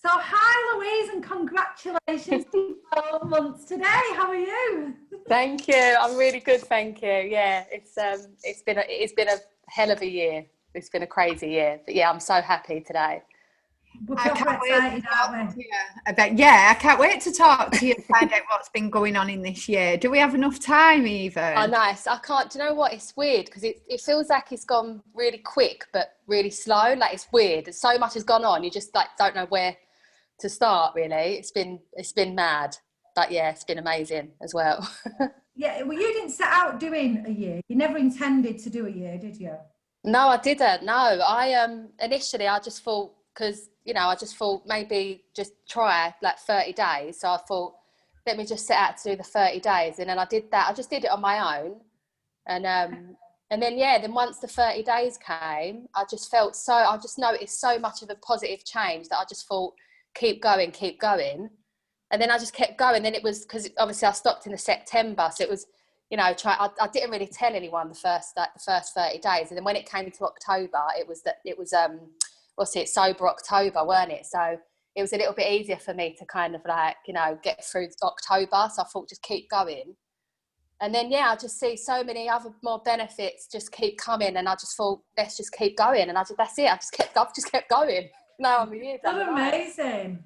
So hi Louise, and congratulations to 12 months today. How are you? Thank you. I'm really good, thank you. Yeah, it's been a hell of a year. It's been a crazy year. But yeah, I'm so happy today. We're proper excited, aren't we? I can't wait to talk to you and find out what's been going on in this year. Do we have enough time even? Oh, nice. I can't, do you know what? It's weird because it feels like it's gone really quick, but really slow. Like it's weird. So much has gone on. You just like don't know where to start really. It's been mad. But yeah, it's been amazing as well. Yeah, well, you didn't set out doing a year. You never intended to do a year, did you? No, I didn't. No, I initially I just thought because I just thought maybe just try like 30 days. So I thought let me just set out to do the 30 days, and then I did that. I just did it on my own, and then once the 30 days came, I just noticed so much of a positive change that I just thought keep going, and then I just kept going. Then it was because obviously I stopped in the September, so it was. I didn't really tell anyone the first 30 days, and then when it came to October, it was Sober October, weren't it? So it was a little bit easier for me to kind of get through October. So I thought just keep going, and then I just see so many other more benefits just keep coming, and I just thought let's just keep going, and I've just kept going. Now I'm a year down the line. Amazing.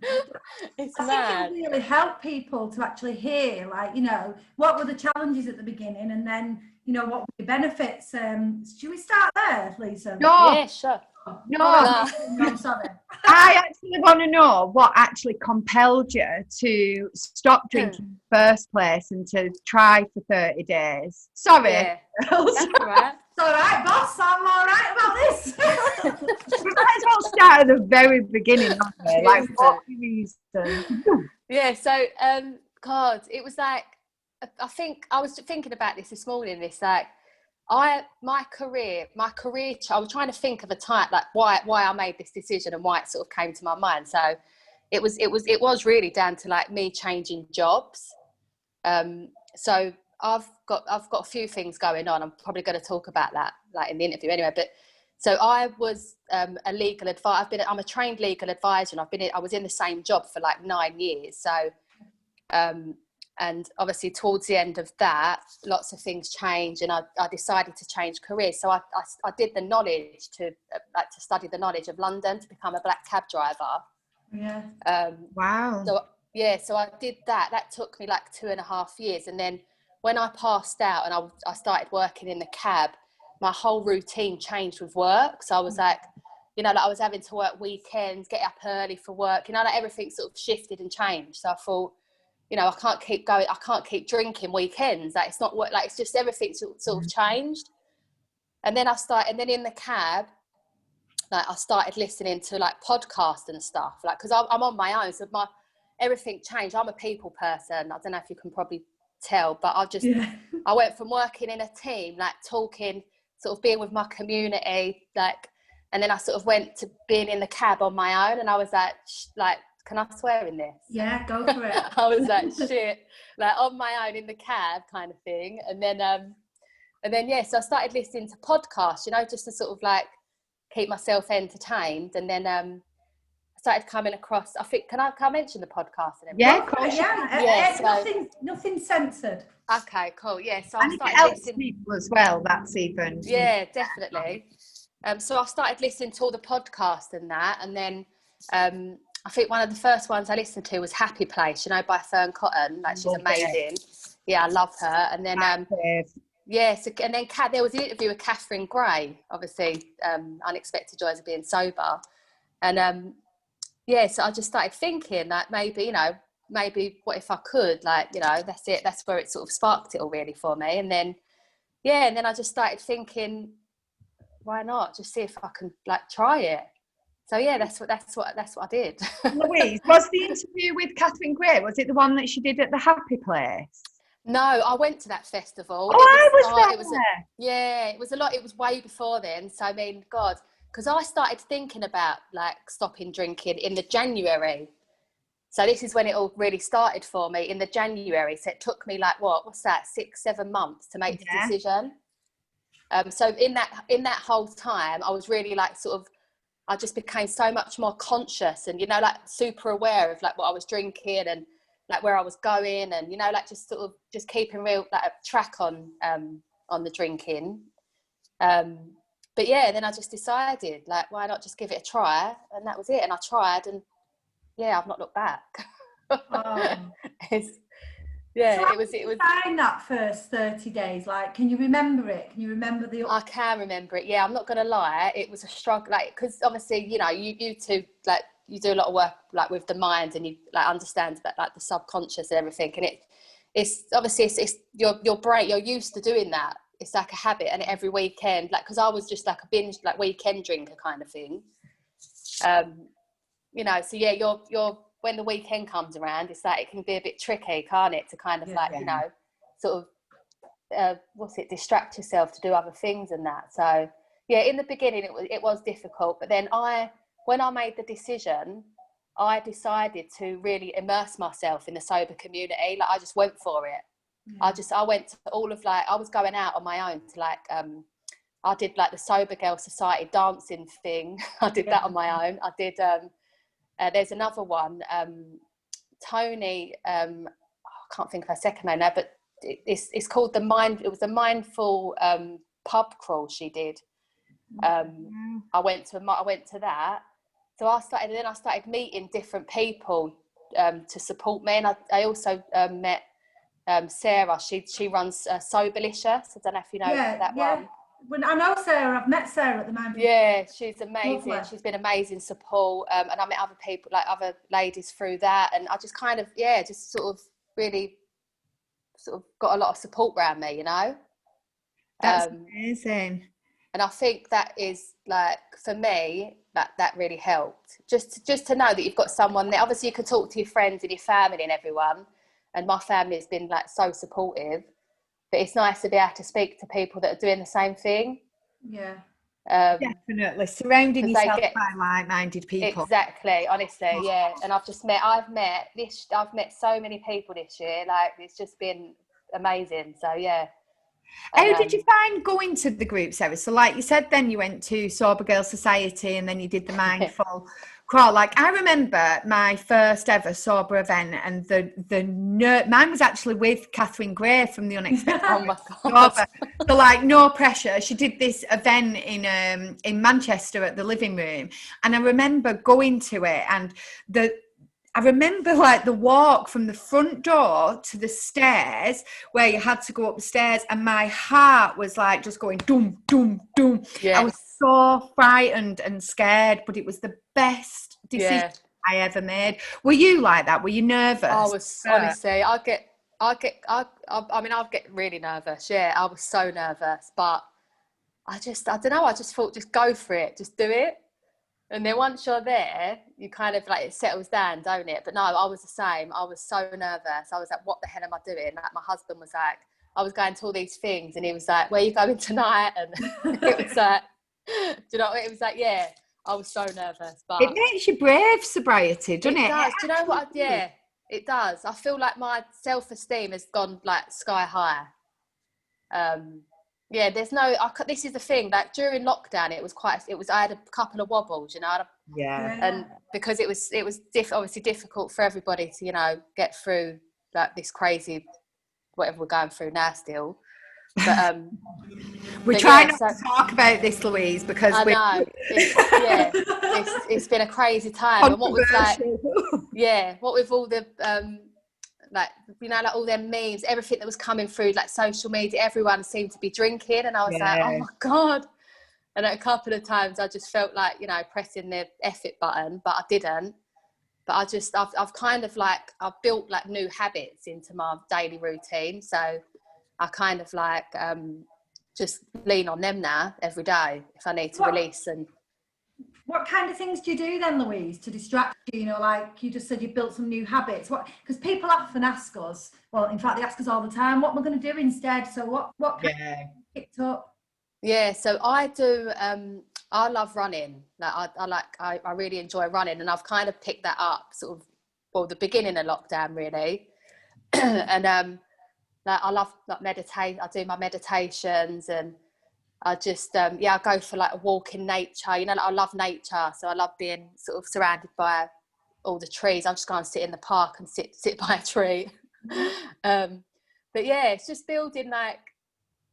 It's I mad. think it really helped people to actually hear, what were the challenges at the beginning, and then, what were the benefits. Should we start there, Lisa? No. Yeah, sure. No, I'm sorry. I actually want to know what actually compelled you to stop drinking in the first place and to try for 30 days. Sorry. Yeah, that's all right. It's all right, boss. I'm all right about this. We might as well start at the very beginning, haven't we? Like, what reason? Yeah, so, God, it was like, I think I was thinking about this morning, my career, I was trying to think of a time, like why I made this decision and why it sort of came to my mind. So it was really down to like me changing jobs. So I've got a few things going on. I'm probably going to talk about that like in the interview anyway, but so I was a legal advisor. I'm a trained legal advisor, and I was in the same job for like 9 years. So and obviously towards the end of that, lots of things changed, and I decided to change careers. So I did the knowledge to study the knowledge of London to become a black cab driver. Yeah. Wow. So I did that. That took me like 2.5 years. And then when I passed out and I started working in the cab, my whole routine changed with work. So I was like, I was having to work weekends, get up early for work, like everything sort of shifted and changed. So I thought, I can't keep going. I can't keep drinking weekends. Like it's not work. Like it's just everything sort of changed. And then in the cab, like I started listening to like podcasts and stuff. Like because I'm on my own, so everything changed. I'm a people person. I don't know if you can probably tell, but I went from working in a team, like talking, sort of being with my community, and then I sort of went to being in the cab on my own, and I was like. Can I swear in this? Yeah, go for it. I was like, shit, like on my own in the cab kind of thing. And then, so I started listening to podcasts, just to sort of like keep myself entertained. And then I started coming across, I think, can I mention the podcast? And yeah, of course. Nothing censored. Okay, cool. Yeah, so I started listening people as well. That's even. Yeah, definitely. So I started listening to all the podcasts and that, and then I think one of the first ones I listened to was Happy Place, by Fern Cotton. Like she's amazing. Yeah, I love her. And then and then there was an interview with Catherine Gray, obviously Unexpected Joys of Being Sober. And so I just started thinking that maybe what if I could, that's it, that's where it sort of sparked it all really for me. And then I just started thinking, why not just see if I can like try it. So yeah, that's what I did. Louise, was the interview with Catherine Gray, was it the one that she did at the Happy Place? No, I went to that festival. I was there. It was a lot. It was way before then. So I mean, God, because I started thinking about like stopping drinking in the January. So this is when it all really started for me in the January. So it took me like what's that, 6-7 months to make the decision. So in that whole time, I was really like sort of. I just became so much more conscious and, you know, like super aware of like what I was drinking and like where I was going, and, you know, like just sort of just keeping real like a track on the drinking. But yeah, then I just decided, like, why not just give it a try? And that was it. And I tried, and yeah, I've not looked back. Oh. Yeah, so it was. Find that first 30 days. Like, can you remember it? Can you remember the? I can remember it. Yeah, I'm not gonna lie. It was a struggle, like, because obviously, you know, you two, like, you do a lot of work like with the mind, and you like understand that like the subconscious and everything. And it's obviously it's your brain. You're used to doing that. It's like a habit, and every weekend, like, because I was just like a binge, like weekend drinker kind of thing. You know, so yeah, you're when the weekend comes around, it's like it can be a bit tricky, can't it, to kind of like, you know, sort of distract yourself to do other things and that. So yeah, in the beginning it was difficult, but then when I made the decision, I decided to really immerse myself in the sober community. Like, I just went for it. I went to all of, like, I was going out on my own to like I did like the Sober Girl Society dancing thing. I did that on my own. I did there's another one, Tony, I can't think of her second name now, but it's called it was a mindful pub crawl she did. I went to that. So I started meeting different people to support me, and I also met Sarah. She runs Soberlicious. I don't know if you know that one. When I know Sarah, I've met Sarah at the Mindful. Yeah, she's amazing. Lovely. She's been amazing support, and I met other people, like other ladies, through that, and I just kind of just sort of really sort of got a lot of support around me, you know. That's amazing. And I think that is, like, for me, that really helped. Just to know that you've got someone there. Obviously, you can talk to your friends and your family and everyone, and my family has been like so supportive. But it's nice to be able to speak to people that are doing the same thing. Yeah. Definitely. Surrounding yourself by like-minded people. Exactly, honestly, yeah. And I've met so many people this year. Like, it's just been amazing. So yeah. How did you find going to the groups, Sarah? So like you said, then you went to Sober Girl Society, and then you did the mindful crawl. Like, I remember my first ever sober event, and mine was actually with Catherine Gray from The Unexpected. Oh my God. So like, no pressure. She did this event in Manchester at the Living Room, and I remember going to it, and I remember like the walk from the front door to the stairs where you had to go up the stairs, and my heart was like just going dum, dum, dum. Yes. I was so frightened and scared, but it was the best decision I ever made. Were you like that? Were you nervous? I was, honestly, I get really nervous. Yeah, I was so nervous, but I don't know, I just thought, just go for it, just do it. And then once you're there, you kind of like, it settles down, don't it? But no, I was the same. I was so nervous. I was like, what the hell am I doing? Like, my husband was like, I was going to all these things, and he was like, where are you going tonight? And it was like, do you know, it was like, yeah, I was so nervous. But it makes you brave, sobriety, doesn't it? It does. Do you know what? Yeah, it does. I feel like my self-esteem has gone like sky high. Yeah, there's no. This is the thing. Like, during lockdown, I had a couple of wobbles, you know. And because it was obviously difficult for everybody to, you know, get through like this crazy whatever we're going through now still. But we're trying not to talk about this, Louise, because I know. It's been a crazy time. And what with what with all the like, you know, like all them memes, everything that was coming through like social media, everyone seemed to be drinking, and I was like, oh my God. And a couple of times I just felt like, you know, pressing the F it button, but I didn't. But I've kind of like, I've built like new habits into my daily routine. So I kind of like just lean on them now every day if I need to release. And what kind of things do you do then, Louise, to distract you? You know, like you just said, you built some new habits. Because people often ask us, well, in fact, they ask us all the time, what we're going to do instead. So what kind of picked up? Yeah, so I do. I love running. Like I really enjoy running, and I've kind of picked that up sort of, well, the beginning of lockdown really, and like I love like meditate. I do my meditations, and I just, I go for like a walk in nature. You know, like I love nature. So I love being sort of surrounded by all the trees. I'm just going to sit in the park and sit by a tree. But yeah, it's just building like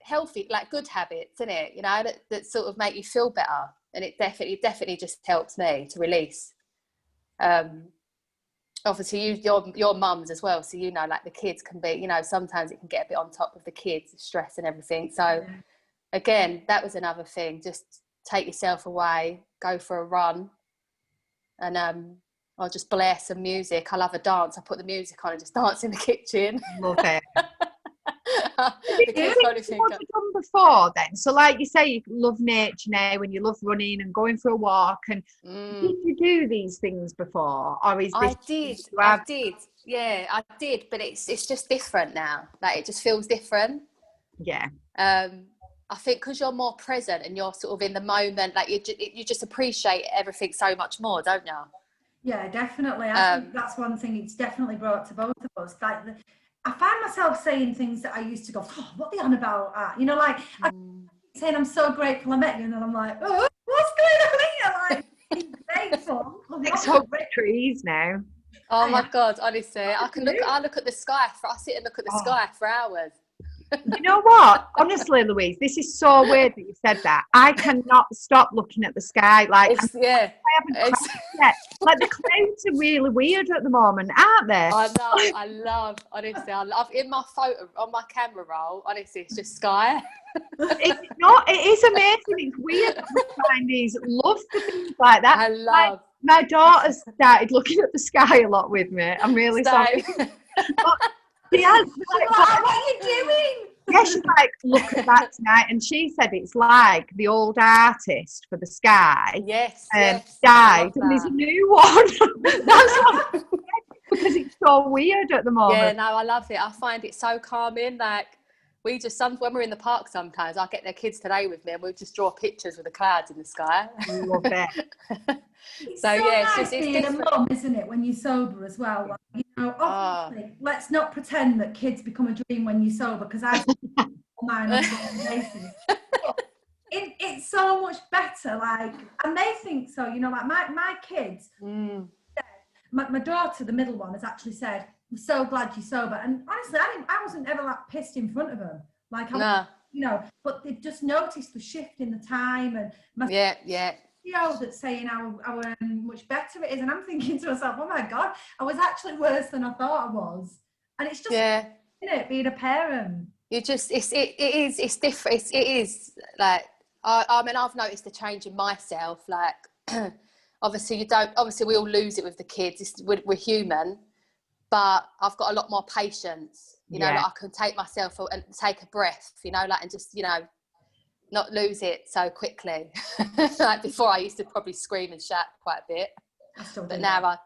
healthy, like good habits, isn't it? You know, that sort of make you feel better. And it definitely just helps me to release. Obviously your mums as well, so you know, like the kids can be, you know, sometimes it can get a bit on top of the kids, stress and everything. So again, that was another thing, just take yourself away, go for a run, and I'll just blare some music. I love a dance. I put the music on and just dance in the kitchen. Love it. The kids probably think what have you done before then? So like you say, you love nature now and you love running and going for a walk, and did you do these things before, or is this I did, yeah, I did, but it's just different now. Like it just feels different. Yeah. I think because you're more present and you're sort of in the moment, like you just appreciate everything so much more, don't you? Yeah, definitely. I think that's one thing it's definitely brought to both of us. Like I find myself saying things that I used to go, oh, what are they on about? You know, like I'm saying I'm so grateful I met you, and then I'm like, oh, what's going on here? Like, grateful. It's all trees now. Oh my God, honestly, I look at the sky I sit and look at the sky for hours. You know what? Honestly, Louise, this is so weird that you said that. I cannot stop looking at the sky. Like, I haven't yet. Like, the clouds are really weird at the moment, aren't they? I love, honestly, I love in my photo, on my camera roll, honestly, it's just sky. It is amazing. It's weird that we find these love for things like that. I love. My daughter started looking at the sky a lot with me. I'm really sorry. What are you doing? Yeah, she's like, look at that tonight. And she said it's like the old artist for the sky. Yes. Died, and there's a new one. That's what, because it's so weird at the moment. Yeah, no, I love it. I find it so calming. Like, we just, when we're in the park sometimes, I get their kids today with me and we'll just draw pictures with the clouds in the sky. Love it. It's so nice being a mum, isn't it, when you're sober as well? Like, you know, obviously, let's not pretend that kids become a dream when you're sober, because I mine on a daily basis. It's so much better, like, and they think so, you know, like my kids, my daughter, the middle one, has actually said, I'm so glad you're sober. And honestly, I wasn't ever like pissed in front of them. Like, you know, but they've just noticed the shift in the time, and my that's saying how much better it is, and I'm thinking to myself, oh my God, I was actually worse than I thought I was. And it's just being a parent. You just it's different. It is like I mean, I've noticed the change in myself. Like obviously we all lose it with the kids. We're human, but I've got a lot more patience. You know, like I can take myself and take a breath. You know, like, and just, you know, not lose it so quickly. Like before, I used to probably scream and shout quite a bit, but now I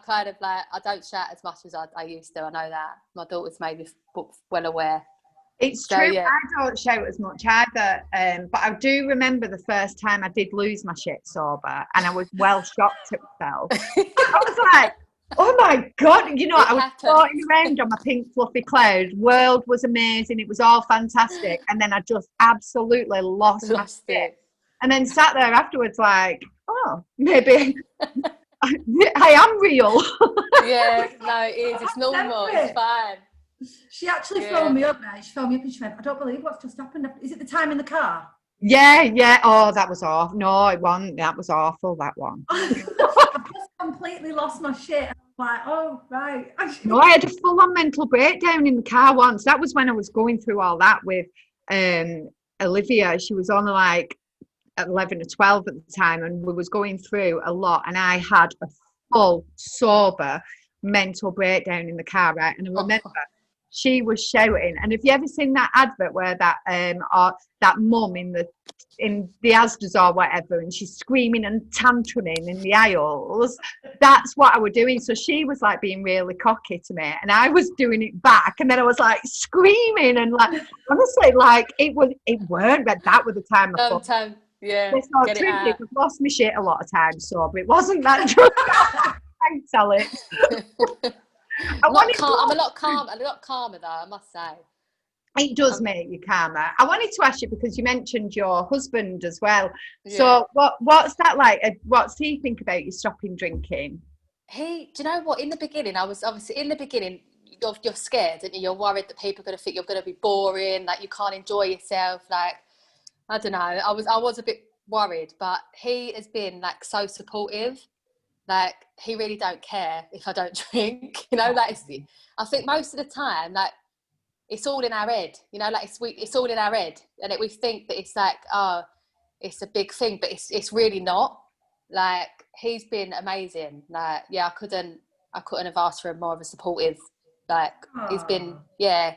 kind of like, I don't shout as much as I used to. I know that my daughter's maybe well aware. It's true. Yeah. I don't shout as much either, but I do remember the first time I did lose my shit sober, and I was well shocked at myself. I was like, oh my God, you know, I was floating around on my pink fluffy cloud. World was amazing. It was all fantastic. And then I just absolutely lost my shit. And then sat there afterwards like, oh, maybe I am real. Yeah, no, it is. It's normal. It's fine. She actually phoned me up now. She phoned me up and she went, I don't believe what's just happened. Is it the time in the car? Yeah. Oh, that was awful. No, it wasn't. That was awful, that one. I just completely lost my shit. Like, oh, right. No, I had a full-on mental breakdown in the car once. That was when I was going through all that with Olivia. She was on like 11 or 12 at the time, and we was going through a lot, and I had a full sober mental breakdown in the car, right? And I remember she was shouting, and have you ever seen that advert where that that mum in the Asda's or whatever, and she's screaming and tantruming in the aisles? That's what I was doing. So she was like being really cocky to me, and I was doing it back, and then I was like screaming, and like honestly, like it weren't, but that was the time I thought. It's not true. I've lost my shit a lot of times, so but it wasn't that drug. Thanks, Alex. I'm a lot calmer though, I must say. It does make you calmer. I wanted to ask you, because you mentioned your husband as well. Yeah. So what's that like? What's he think about you stopping drinking? Do you know what? In the beginning, I was obviously you're scared, and you're worried that people are going to think you're going to be boring, like you can't enjoy yourself. Like, I don't know. I was a bit worried, but he has been like so supportive. Like, he really don't care if I don't drink. You know, like I think most of the time, like, it's all in our head, you know, like it's all in our head, and we think that it's like, oh, it's a big thing, but it's really not. Like, he's been amazing. Like, yeah, I couldn't have asked for more of a supportive, like, he's been, yeah,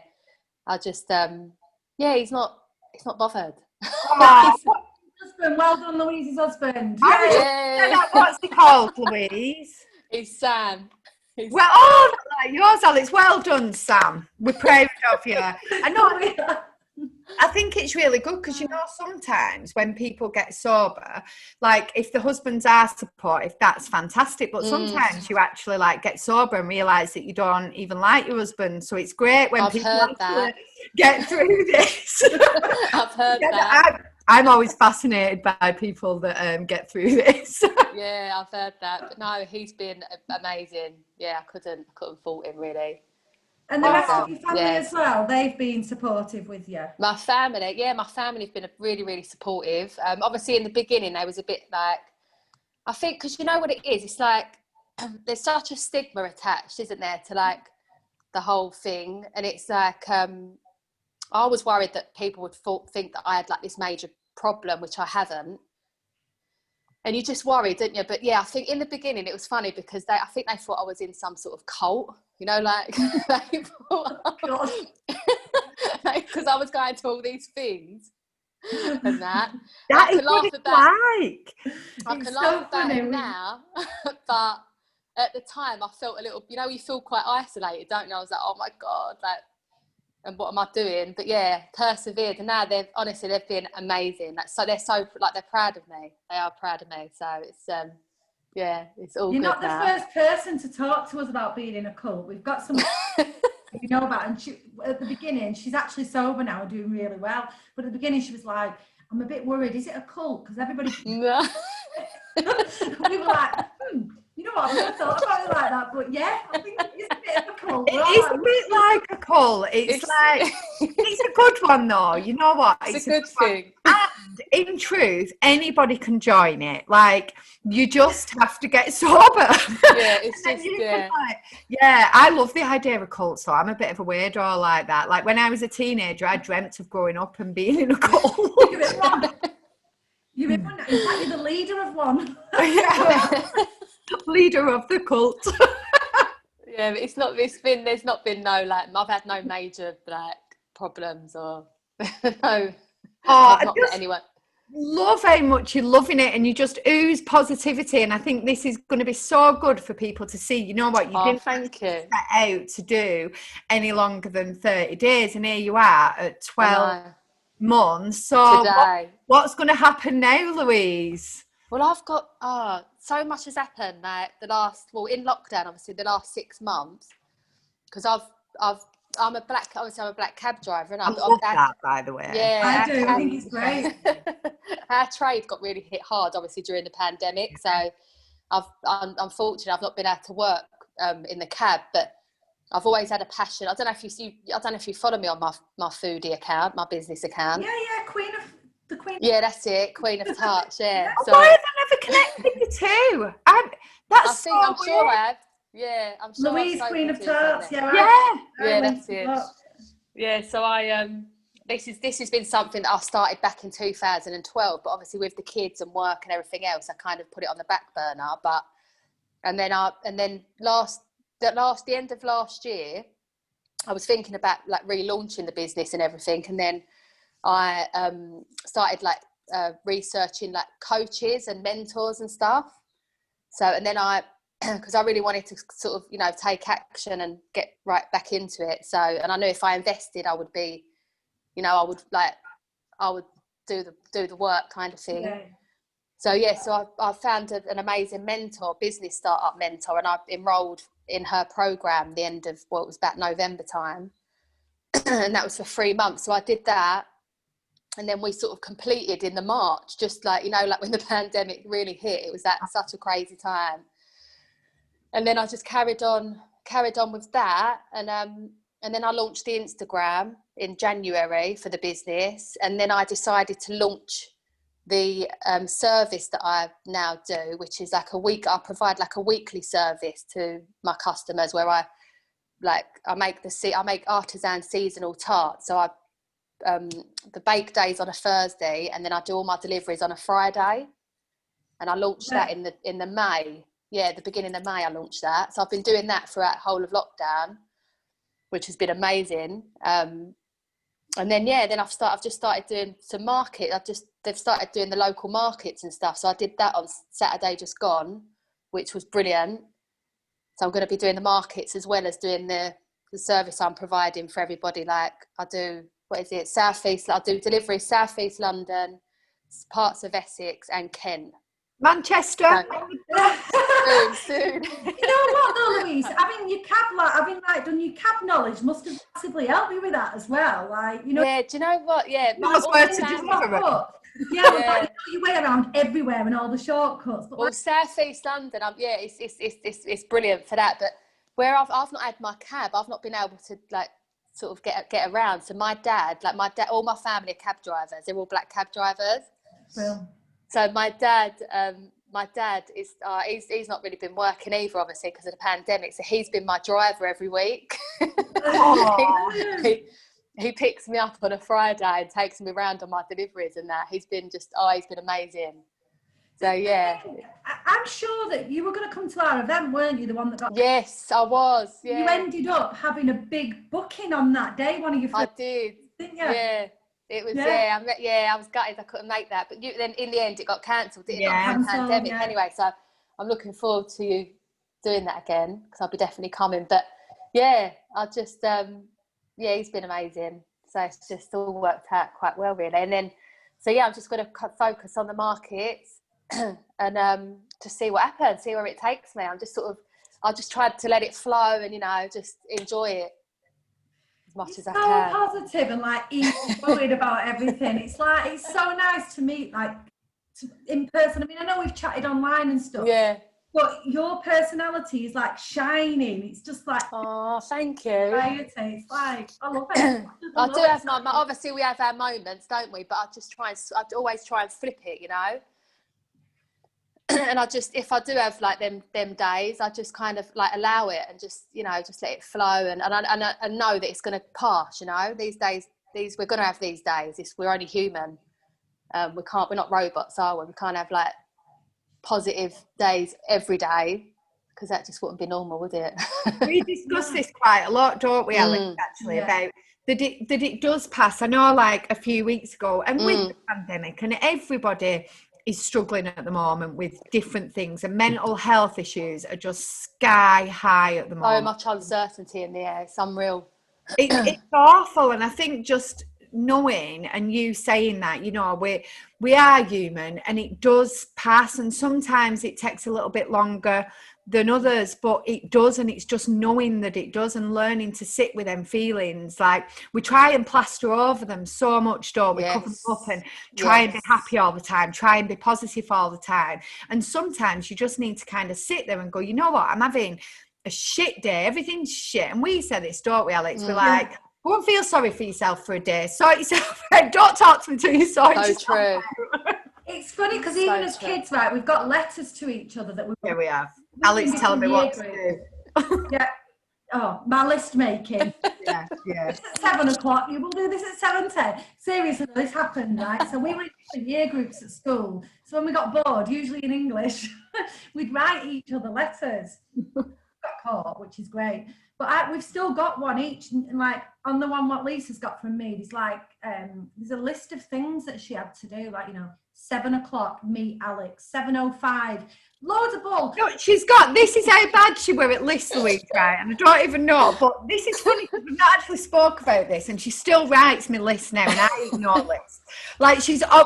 I just, yeah, he's not bothered. Husband, well done, Louise's husband. Yeah. What's he called, Louise? He's Sam. Well, oh, like yours, Alex. Well done, Sam. We're proud of you. I know. I think it's really good because, you know, sometimes when people get sober, like if the husbands are supportive, that's fantastic. But sometimes you actually like get sober and realise that you don't even like your husband. So it's great when people actually get through this. I've heard that. I'm always fascinated by people that get through this. Yeah, I've heard that. But no, he's been amazing. Yeah, I couldn't fault him, really. And the rest of your family as well, they've been supportive with you? My family have been really, really supportive. Obviously, in the beginning, they was a bit like, I think, because you know what it is? It's like, there's such a stigma attached, isn't there, to like the whole thing. And it's like, I was worried that people would think that I had like this major problem, which I haven't. And you just worry, didn't you? But yeah, I think in the beginning it was funny because I think they thought I was in some sort of cult, you know, like they thought, because I was going to all these things and that. That is what it's like. I can laugh about it now, but at the time I felt a little, you know, you feel quite isolated, don't you? I was like, oh my God, like, and what am I doing? But yeah, persevered, and now they've been amazing. Like, so they're proud of me. They are proud of me. So it's yeah, it's all You're good not the now. first person to talk to us about being in a cult. We've got some we know about, and at the beginning, she's actually sober now and doing really well. But at the beginning, she was like, "I'm a bit worried. Is it a cult?" Because everybody. No. We were like, you know what? I've never thought about it like that, but yeah, I think it's a bit of a cult. It is a bit like a cult. It's like, it's a good one though. You know what? It's a good thing. And in truth, anybody can join it. Like, you just have to get sober. Yeah, it's just, yeah, I love the idea of cults though. I'm a bit of a weirdo like that. Like, when I was a teenager, I dreamt of growing up and being in a cult. You're in one. In fact, you're the leader of one. Leader of the cult. Yeah, but there's not been no, like, I've had no major like problems or no. I've not met anyone. Love how much you're loving it, and you just ooze positivity, and I think this is going to be so good for people to see. You know what, you didn't set out to do any longer than 30 days, and here you are at 12 months. So what's going to happen now, Louise? Well, I've got so much has happened like in lockdown, obviously the last 6 months, because I'm a black cab driver, and I love that, by the way. Yeah, I do. I think it's great. Our trade got really hit hard, obviously, during the pandemic. So I'm fortunate I've not been able to work in the cab, but I've always had a passion. I don't know if you follow me on my foodie account, my business account. Yeah, Queen of Yeah, that's it, Queen of Tarts. Yeah. So, why have I never connected you two? I'm sure I have. Yeah, I'm sure. Louise, Queen of Tarts. Yeah, that's it. Yeah, so this has been something that I started back in 2012, but obviously with the kids and work and everything else, I kind of put it on the back burner. But and then the end of last year, I was thinking about like relaunching the business and everything, and then I started like researching like coaches and mentors and stuff. So, and then because I really wanted to sort of, you know, take action and get right back into it. So, and I knew if I invested, I would be, you know, I would do the work kind of thing. Yeah. So so I found an amazing mentor, business startup mentor, and I enrolled in her program it was about November time. and that was for 3 months. So I did that. And then we sort of completed in the March, just like, you know, like when the pandemic really hit, it was such a crazy time. And then I just carried on with that. And then I launched the Instagram in January for the business. And then I decided to launch the service that I now do, which is like I provide like a weekly service to my customers where I make artisan seasonal tarts. So the bake days on a Thursday, and then I do all my deliveries on a Friday. And I launched that in the May. Yeah, the beginning of May I launched that. So I've been doing that throughout the whole of lockdown, which has been amazing. And then I've just started doing some market. They've started doing the local markets and stuff. So I did that on Saturday just gone, which was brilliant. So I'm going to be doing the markets as well as doing the service I'm providing for everybody. Like I do, Southeast. I do delivery Southeast London, parts of Essex and Kent. Manchester. Soon. You know what though, Louise? Having done your cab knowledge must have massively helped you with that as well. Like, you know. Yeah, do you know what? Yeah. Your way around everywhere and all the shortcuts. But Southeast London, it's brilliant for that. But where I've not had my cab, I've not been able to like sort of get around. So my dad, all my family are cab drivers. They're all black cab drivers. Well. So my dad is he's not really been working either, obviously because of the pandemic. So he's been my driver every week. He picks me up on a Friday and takes me around on my deliveries and that. He's been amazing. So yeah. I'm sure that you were going to come to our event, weren't you? The one that got. Yes, I was. Yeah. You ended up having a big booking on that day. One of your friends. I did. Didn't you? Yeah. It was I was gutted I couldn't make that, but then in the end it got cancelled. It got pandemic anyway, so I'm looking forward to you doing that again because I'll be definitely coming. But yeah, I just he's been amazing. So it's just all worked out quite well really. And then I'm just going to focus on the markets and to see what happens, see where it takes me. I just tried to let it flow and just enjoy it as much as I can. So positive and like worried about everything. It's so nice to meet in person. I mean, I know we've chatted online and stuff. Yeah. But your personality is like shining. It's just like, oh, thank you. It's like, I love it. I do have my obviously we have our moments, don't we? But I always try and flip it, And if I do have like them days, I just kind of like allow it and just let it flow and know that it's going to pass. These days, we're going to have these days. We're only human. We're not robots, are we? We can't have like positive days every day because that just wouldn't be normal, would it? We discuss this quite a lot, don't we, Alex? Actually, about that it does pass. I know, like a few weeks ago, and with the pandemic, and everybody is struggling at the moment with different things, and mental health issues are just sky high at the moment. So much uncertainty in the air. It's unreal. It's awful, and I think just knowing and you saying that we are human and it does pass, and sometimes it takes a little bit longer than others, but it does, and it's just knowing that it does and learning to sit with them feelings. Like we try and plaster over them so much, don't we? Cover them up and try and be happy all the time, try and be positive all the time, and sometimes you just need to kind of sit there and go, you know what, I'm having a shit day, everything's shit. And we say this, don't we, Alex? We're like, go and feel sorry for yourself for a day, sort yourself out. Don't talk to me till you sort yourself true. It's funny because even as kids, right, we've got letters to each other that we have. Alex telling me what to do. Yeah. Oh, my list making. Yeah. It's at 7 o'clock. You will do this at 7:10. Seriously, this happened, right? So we were in year groups at school. So when we got bored, usually in English, we'd write each other letters. Got caught, which is great. But we've still got one each, and like on the one what Lisa's got from me, there's a list of things that she had to do, like 7 o'clock meet Alex, 7:05 Loads of bull. No, she's got, this is how bad she were at lists, Louise, right? And I don't even know, but this is funny because we've not actually spoke about this, and she still writes me lists now, and I ignore lists. Like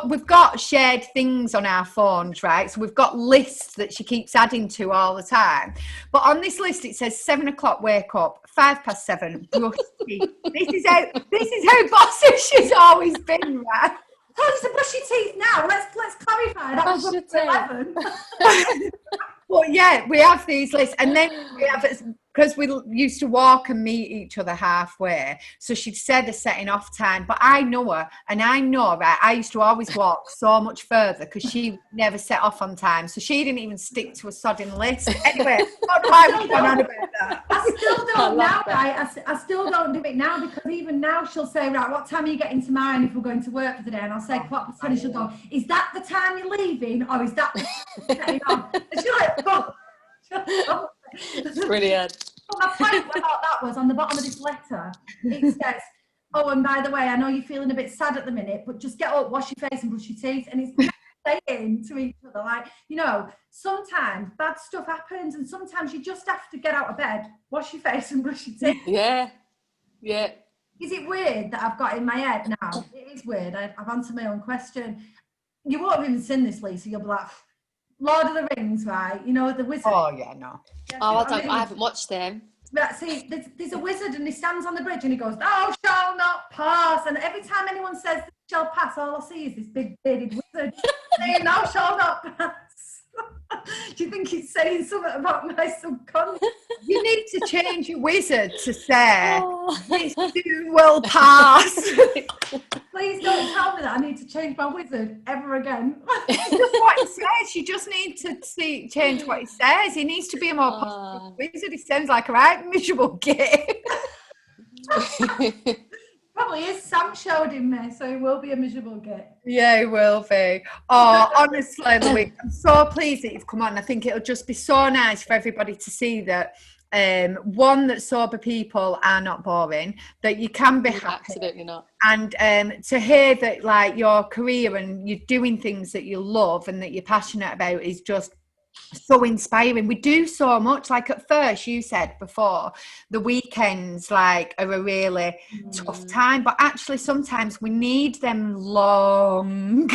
we've got shared things on our phones, right? So we've got lists that she keeps adding to all the time. But on this list, it says 7 o'clock wake up, 7:05 brush teeth. This is how bossy she's always been, right? Told you to brush your teeth now. Let's clarify. That was Brush your 11. Well, yeah, we have these lists, and then we have, because we used to walk and meet each other halfway, so she'd said a setting off time, but I know her, and I know, right, I used to always walk so much further because she never set off on time, so she didn't even stick to a sodding list. Anyway, not why we've gone on about that. I still don't now, right? I still don't do it now, because even now she'll say, right, what time are you getting to mine if we're going to work for the day? And I'll say, what percentage? She'll go, is that the time you're leaving, or is that the time you're getting on? And she's like, oh. Brilliant. My point about that was on the bottom of this letter, it says, oh, and by the way, I know you're feeling a bit sad at the minute, but just get up, wash your face and brush your teeth. And it's saying to each other, like, you know, sometimes bad stuff happens, and sometimes you just have to get out of bed, wash your face and brush your teeth. Yeah. Is it weird that I've got in my head now? It is weird. I've answered my own question. You won't have even seen this, Lisa. You'll be like, Lord of the Rings, right? You know, the wizard. Oh, yeah, no. I haven't watched them. But see, there's a wizard, and he stands on the bridge and he goes, thou shall not pass. And every time anyone says, shall pass, all I see is this big bearded wizard saying, thou shall not pass. Do you think he's saying something about my subconscious? You need to change your wizard to say, this too will pass. Please don't tell me that I need to change my wizard ever again. It's just what he says. You just need to change what he says. He needs to be a more positive wizard. He sounds like a right miserable git. Probably is. Sam showed him me, so he will be a miserable git. Yeah, he will be. Oh, honestly, Louise, I'm so pleased that you've come on. I think it'll just be so nice for everybody to see that, one, that sober people are not boring, that you can be happy. Absolutely not. And to hear that, like, your career and you're doing things that you love and that you're passionate about is just so inspiring. We do so much. Like, at first you said before, the weekends like are a really tough time, but actually sometimes we need them long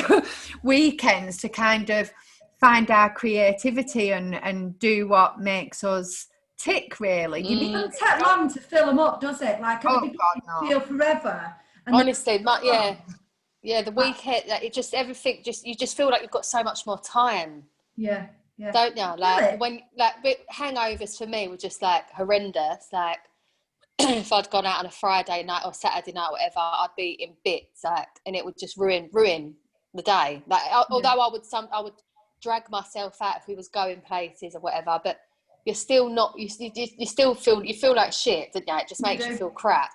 weekends to kind of find our creativity and do what makes us tick, really. It doesn't take long to fill them up, does it? Like, God, no. feel forever. And honestly, the weekend, like, it just, everything, you just feel like you've got so much more time. Yeah. Don't you? Like, really? when, like, hangovers for me were just like horrendous. Like, if I'd gone out on a Friday night or Saturday night, or whatever, I'd be in bits, like, and it would just ruin the day. Like, although I would drag myself out if we was going places or whatever, but you're still not. You still feel like shit, don't you? It just makes you feel crap.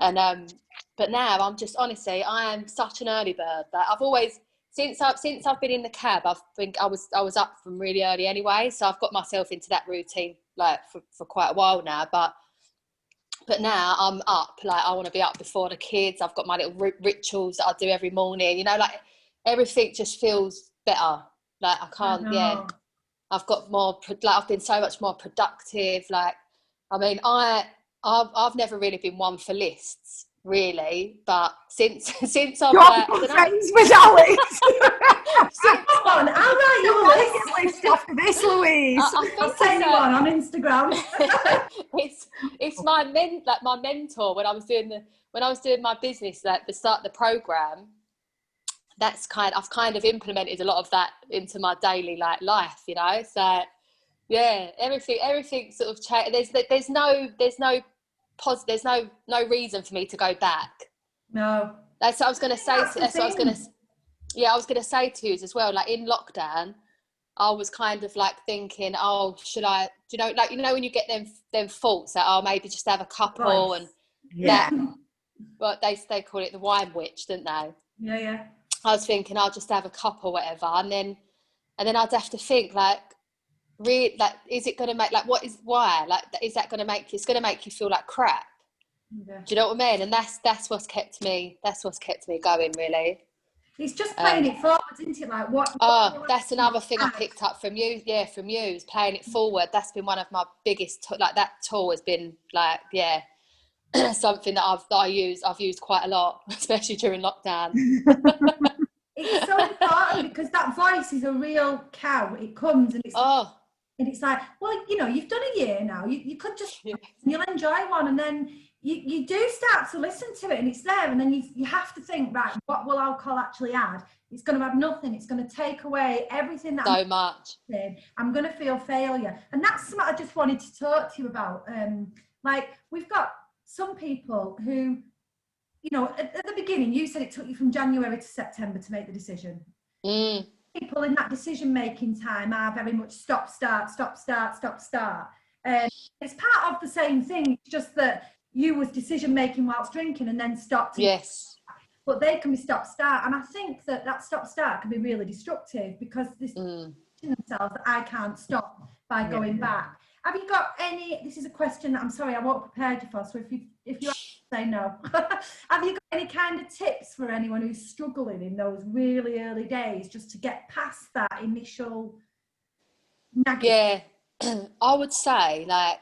And but now I'm just, honestly, I am such an early bird. Like, I've always. Since I've been in the cab, I was up from really early anyway, so I've got myself into that routine like for quite a while now. But now I'm up, like, I want to be up before the kids. I've got my little rituals that I do every morning. You know, like, everything just feels better. Like, I can't. Yeah, I've got more. Like, I've been so much more productive. Like, I mean, I've never really been one for lists, really, but since I'm like, friends with Alex. Come on, I'll write you a list after this, Louise. I'll send you one on Instagram. it's my mentor when I was doing my business, like the start of the program. I've kind of implemented a lot of that into my daily life, you know. So yeah, everything sort of changed. There's no reason for me to go back. No. That's what I was going to say. I was going to say to you as well, like, in lockdown, I was kind of like thinking, oh, should I, do you know, like, you know, when you get them thoughts that, oh, maybe just have a couple, and but they call it the wine witch, didn't they? Yeah. I was thinking I'll just have a couple, whatever, and then I'd have to think, like, really, like, is it going to make, like, why, like, is that going to make you, it's going to make you feel like crap? Do you know what I mean? And that's what's kept me going, really. It's just playing it forward, isn't it? Like what? Oh, that's another thing I picked up from you. Yeah, from you, is playing it forward. That's been one of my biggest, like that tool has been like, yeah, something that I've used quite a lot, especially during lockdown. It's so important because that voice is a real cow. It comes and it's like, well, you know, you've done a year now. You could just, you'll enjoy one, and then you do start to listen to it, and it's there, and then you have to think, right, what will alcohol actually add? It's going to add nothing. It's going to take away everything that I'm going to feel failure, and that's something I just wanted to talk to you about. Like, we've got some people who, you know, at the beginning, you said it took you from January to September to make the decision. People in that decision-making time are very much stop, start. It's part of the same thing. It's just that you was decision-making whilst drinking and then stopped. Yes. But they can be stop, start. And I think that stop, start can be really destructive because this themselves that I can't stop by going back. Have you got any, this is a question that I'm sorry, I won't prepare you for, so if you say no. Have you got any kind of tips for anyone who's struggling in those really early days just to get past that initial negative? Yeah, I would say, like,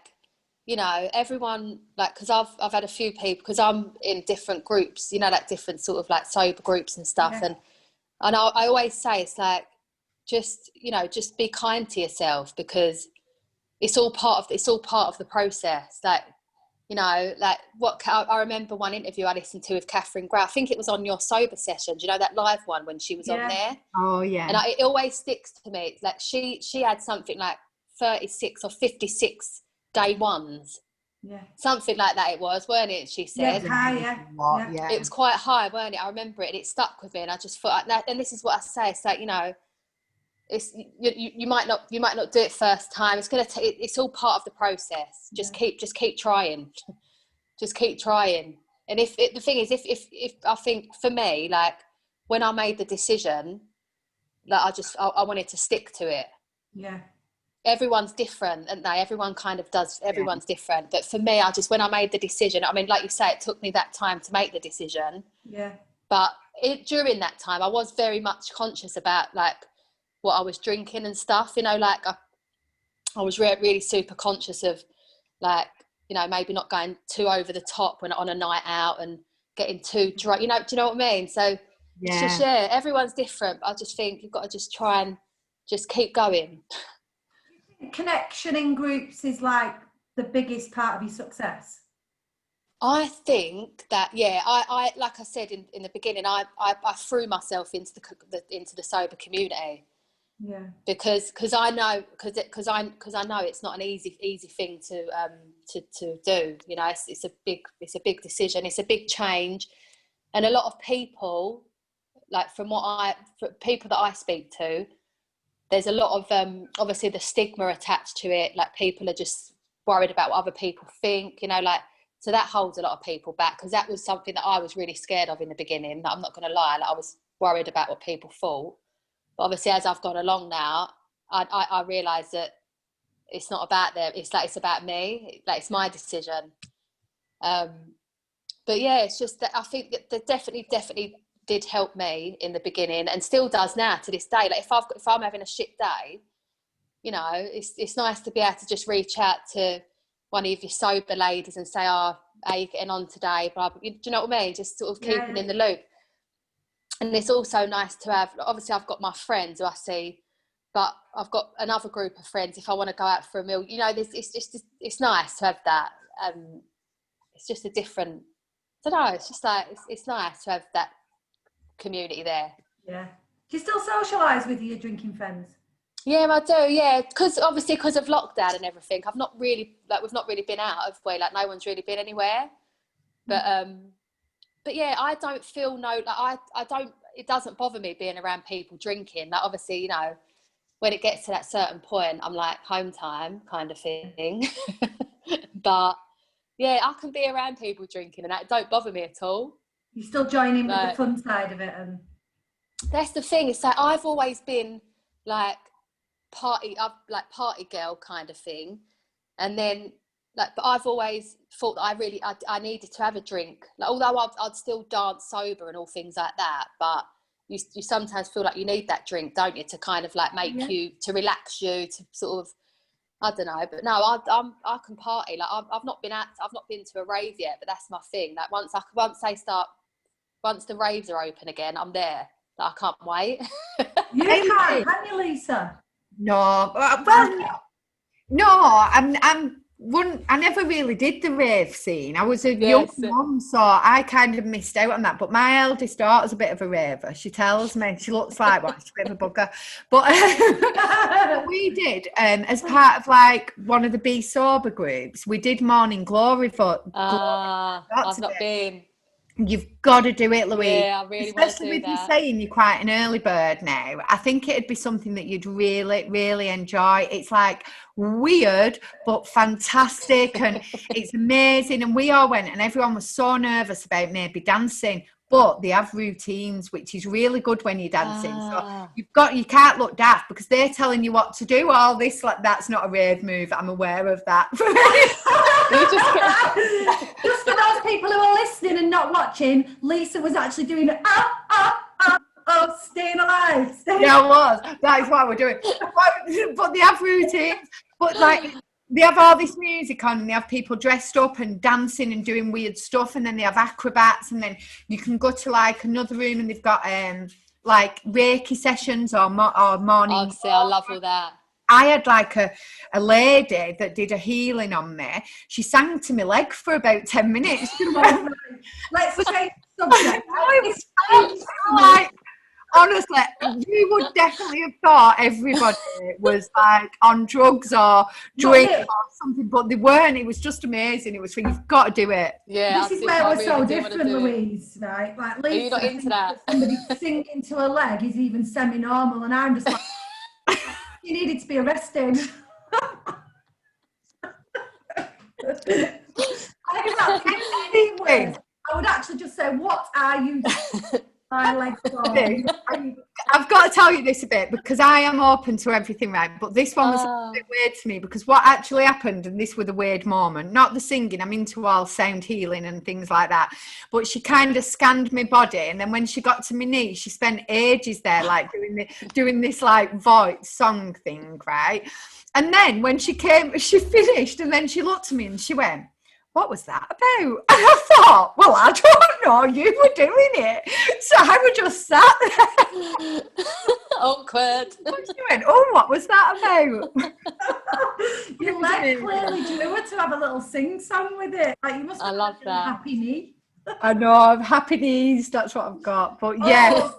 you know, everyone, like, because I've had a few people, because I'm in different groups, you know, like different sort of like sober groups and stuff, and I always say, it's like, just, you know, just be kind to yourself, because it's all part of the process. Like, you know, like what I remember one interview I listened to with Catherine Gray. I think it was on your sober session. Do you know that live one when she was on there? Oh yeah. And it always sticks to me. It's like she had something like 36 or 56 day ones. Yeah. Something like that it was, weren't it? She said. Yeah. It was quite high, weren't it? I remember it, and it stuck with me, and I just thought that. And this is what I say. It's like, you know, it's you might not do it first time. It's it's all part of the process. Just keep trying. Just keep trying. And the thing is, if I think for me, like when I made the decision, like I wanted to stick to it. Yeah. Everyone's different, and everyone kind of does. Everyone's different. But for me, when I made the decision, I mean, like you say, it took me that time to make the decision. Yeah. But during that time, I was very much conscious about like what I was drinking and stuff, you know, like I was really super conscious of like, you know, maybe not going too over the top when on a night out and getting too drunk, you know, do you know what I mean? So it's just, everyone's different. I just think you've got to just try and just keep going. Connection in groups is like the biggest part of your success. I think that, I like I said in the beginning, I threw myself into the sober community. Yeah, because I know it's not an easy thing to do. You know, it's a big decision. It's a big change, and a lot of people, like for people that I speak to, there's a lot of obviously the stigma attached to it. Like people are just worried about what other people think. You know, like so that holds a lot of people back, because that was something that I was really scared of in the beginning. I'm not going to lie, like I was worried about what people thought. But obviously, as I've gone along now, I realise that it's not about them. It's like it's about me. Like it's my decision. But yeah, it's just that I think that definitely did help me in the beginning, and still does now to this day. Like if I'm having a shit day, you know, it's nice to be able to just reach out to one of your sober ladies and say, "Oh, how are you getting on today?" Blah, blah. Do you know what I mean? Just sort of keeping in the loop. And it's also nice to have, obviously I've got my friends who I see, but I've got another group of friends if I want to go out for a meal, you know, it's nice to have that. It's just a different, I don't know, it's just like, it's nice to have that community there. Yeah. Do you still socialise with your drinking friends? Yeah, I do, yeah, because of lockdown and everything, we've not really been out, have we? Like no one's really been anywhere. But yeah, I don't feel it doesn't bother me being around people drinking. Like obviously, you know, when it gets to that certain point, I'm like home time kind of thing. But yeah, I can be around people drinking and that don't bother me at all. You still join in with the fun side of it, and that's the thing. It's like I've always been like party girl kind of thing, and then. Like, but I've always thought that I needed to have a drink. Like, although I'd still dance sober and all things like that, but you sometimes feel like you need that drink, don't you, to kind of like make you, to relax you, to sort of, I don't know. But no, I can party. Like I've not been to a rave yet, but that's my thing. Like once the raves are open again, I'm there. Like, I can't wait. You can't, can you, Lisa? No, well, no, I never really did the rave scene. I was a young mum, so I kind of missed out on that. But my eldest daughter's a bit of a raver. She tells me she looks like one. She's a bit of a bugger. But we did, as part of like one of the Be Sober groups, we did Morning Glory for. I've not been. You've got to do it, Louise. Yeah, I really want to do with that. You saying you're quite an early bird now. I think it'd be something that you'd really, really enjoy. It's like weird but fantastic, and it's amazing. And we all went, and everyone was so nervous about maybe dancing. But they have routines, which is really good when you're dancing. So you can't look daft because they're telling you what to do. All this, like, that's not a rave move. I'm aware of that. Just for those people who are listening and not watching, Lisa was actually doing staying alive. Yeah, I was. That is what we're doing. But they have routines. But like, they have all this music on, and they have people dressed up and dancing and doing weird stuff, and then they have acrobats, and then you can go to like another room and they've got like Reiki sessions or morning. Oh, see, I love all that. I had like a lady that did a healing on me. She sang to my leg for about 10 minutes. Let's change subject. It was like, honestly, you would definitely have thought everybody was like on drugs or drink or something, but they weren't. It was just amazing. It was, you've got to do it. Yeah, this is where we're so different, Louise. Right? Like, Lisa, are you not into that? Somebody singing to her leg is even semi-normal, and I'm just like, you needed to be arrested. I would actually just say, what are you doing? My legs on. I've got to tell you this a bit because I am open to everything, right? But this one was a bit weird to me because what actually happened, and this was a weird moment, not the singing, I'm into all sound healing and things like that, but she kind of scanned my body, and then when she got to my knee, she spent ages there like doing this like voice song thing, right? And then when she finished, and then she looked at me and she went, what was that about? And I thought, well, I don't know, you were doing it. So I was just sat there. Awkward. She went, oh, what was that about? Your leg clearly drew her to have a little sing-song with it. Like, you must have love that. Happy knee. I know, I'm happy knees, that's what I've got. But yeah.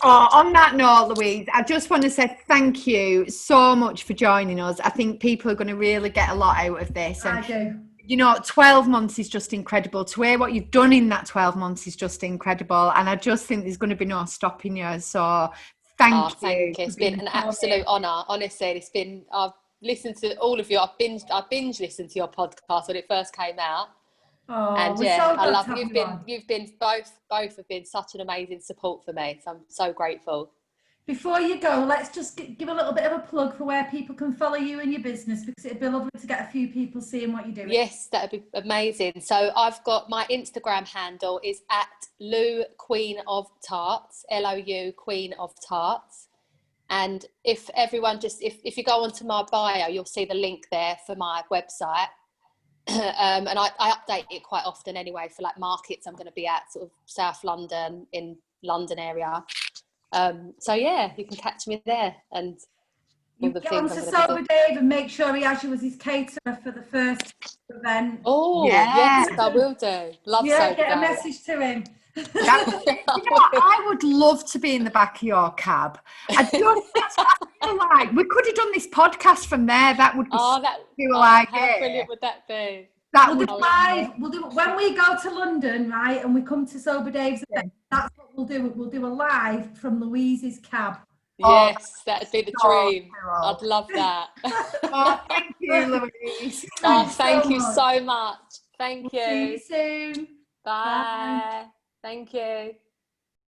On that note, Louise, I just want to say thank you so much for joining us. I think people are going to really get a lot out of this. And, I do. you know, 12 months is just incredible. To hear what you've done in that 12 months is just incredible. And I just think there's going to be no stopping you. So thank you. It's been an absolute honour. Honestly, it's been, I've listened to all of you. I binge listened to your podcast when it first came out. Oh, and yeah, I love you've been both have been such an amazing support for me. So I'm so grateful. Before you go, let's just give a little bit of a plug for where people can follow you and your business, because it'd be lovely to get a few people seeing what you're doing. Yes, that'd be amazing. So I've got my Instagram handle is at Lou Queen of Tarts, LOU Queen of Tarts. And if everyone if you go onto my bio, you'll see the link there for my website. And I update it quite often anyway for like markets I'm going to be at, sort of South London, in London area. So yeah, you can catch me there. And you get on to Sober Dave and make sure he has you as his caterer for the first event. Oh yes, I will do. Love Sober get Dave. a message to him. You know what? I would love to be in the back of your cab. I feel like we could have done this podcast from there. That would be how brilliant would that be? We'll do it live. We'll do it when we go to London, right? And we come to Sober Dave's event. That's what we'll do. We'll do a live from Louise's cab. Yes, that'd be the dream. I'd love that. Oh, thank you, Louise. Thank you so much. Thank you. See you soon. Bye. Thank you.